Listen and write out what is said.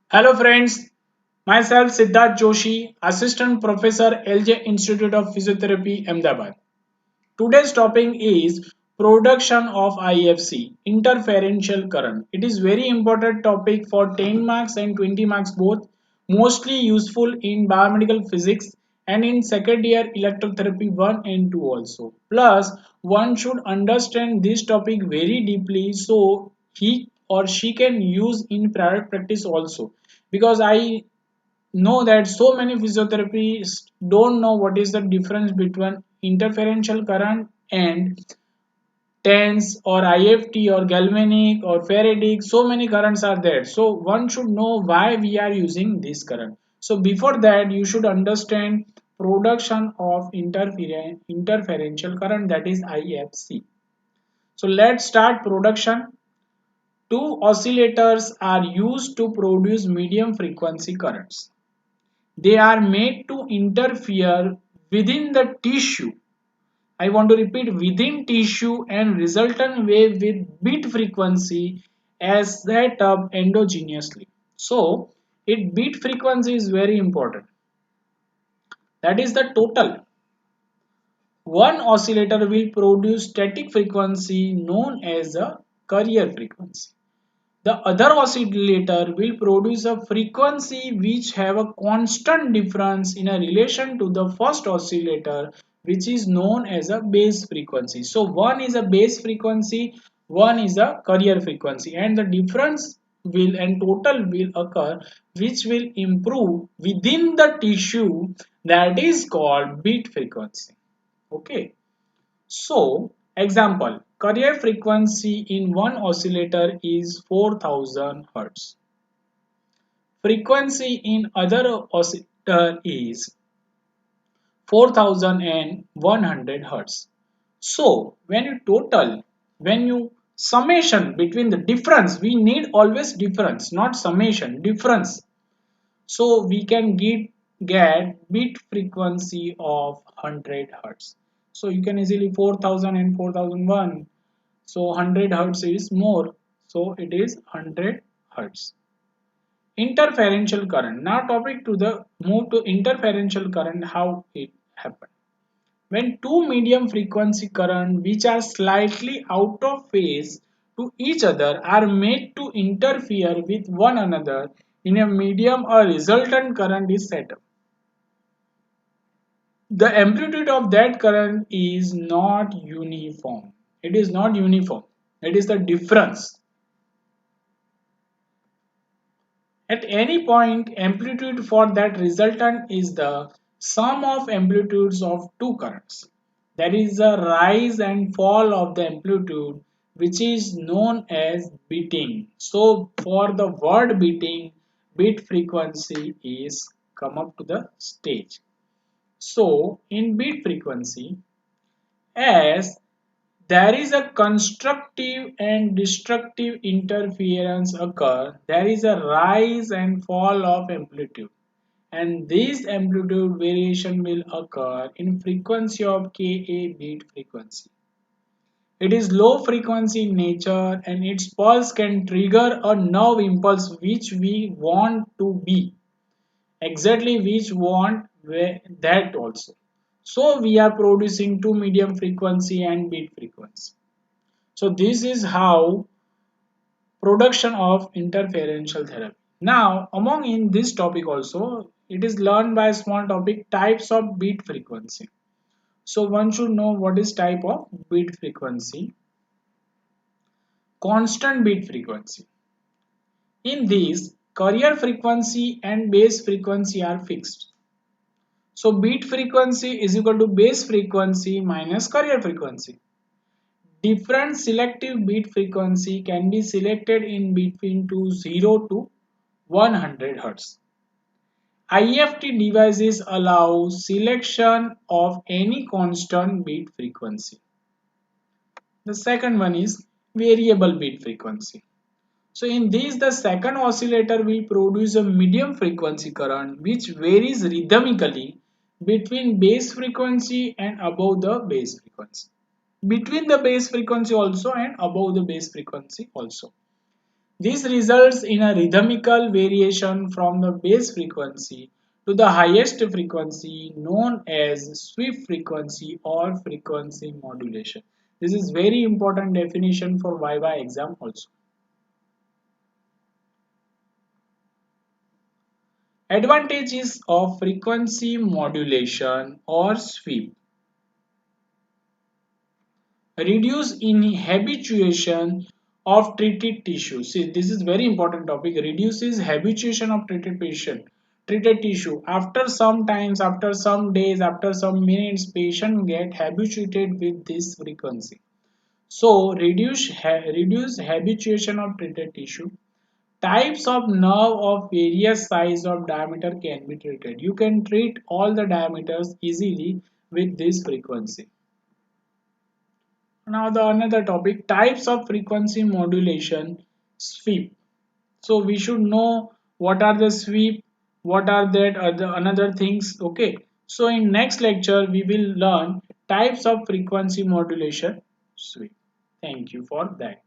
Hello friends, myself Siddharth Joshi, Assistant Professor LJ Institute of Physiotherapy, Ahmedabad. Today's topic is production of IFC, interferential current. It is very important topic for 10 marks and 20 marks both, mostly useful in biomedical physics and in second year electrotherapy 1 and 2 also. Plus, one should understand this topic very deeply so he or she can use in private practice also, because I know that so many physiotherapists don't know what is the difference between interferential current and TENS or IFT or galvanic or Faradic. So many currents are there. So one should know why we are using this current. So before that, you should understand production of interferential current, that is IFC. So let's start production. Two oscillators are used to produce medium frequency currents. They are made to interfere within the tissue. I want to repeat, within tissue and resultant wave with beat frequency as set up endogenously. So, beat frequency is very important. That is the total. One oscillator will produce static frequency known as a carrier frequency. The other oscillator will produce a frequency which have a constant difference in a relation to the first oscillator, which is known as a base frequency. So one is a base frequency, one is a carrier frequency, and the difference will and total will occur, which will improve within the tissue, that is called beat frequency. Okay. So, example, carrier frequency in one oscillator is 4000 Hz. Frequency in other oscillator is 4100 Hz. So, when you summation between the difference, we need always difference, not summation, difference. So we can get bit frequency of 100 Hz. So you can easily 4000 and 4001. So 100 Hz is more. So it is 100 Hz. Interferential current. Now topic to the move to interferential current, how it happens. When two medium frequency current which are slightly out of phase to each other are made to interfere with one another in a medium, a resultant current is set up. The amplitude of that current is not uniform. It is not uniform. It is the difference. At any point, amplitude for that resultant is the sum of amplitudes of two currents. There is a rise and fall of the amplitude, which is known as beating. So for the word beating, beat frequency is come up to the stage. So in beat frequency, as there is a constructive and destructive interference occur, there is a rise and fall of amplitude, and this amplitude variation will occur in frequency of Ka beat frequency. It is low frequency in nature and its pulse can trigger a nerve impulse which we want to be exactly which want that also. So we are producing two medium frequency and beat frequency. So this is how production of interferential therapy. Now, among in this topic also, it is learned by a small topic, types of beat frequency. So one should know what is type of beat frequency. Constant beat frequency. In these, carrier frequency and base frequency are fixed. So beat frequency is equal to base frequency minus carrier frequency. Different selective beat frequency can be selected in between 0 to 100 Hz. IFT devices allow selection of any constant beat frequency. The second one is variable beat frequency. So in this, the second oscillator will produce a medium frequency current which varies rhythmically between base frequency and above the base frequency. Between the base frequency also and above the base frequency also. This results in a rhythmical variation from the base frequency to the highest frequency known as sweep frequency or frequency modulation. This is very important definition for Viva exam also. Advantages of frequency modulation or sweep. Reduce inhabitation of treated tissue. See, this is very important topic. Reduces habituation of treated tissue. After some times, after some days, after some minutes, patient get habituated with this frequency. So reduce habituation of treated tissue. Types of nerve of various size of diameter can be treated. You can treat all the diameters easily with this frequency. Now the another topic, types of frequency modulation, sweep. So we should know what are the sweep, what are that other another things. Okay. So in next lecture we will learn types of frequency modulation sweep. Thank you for that.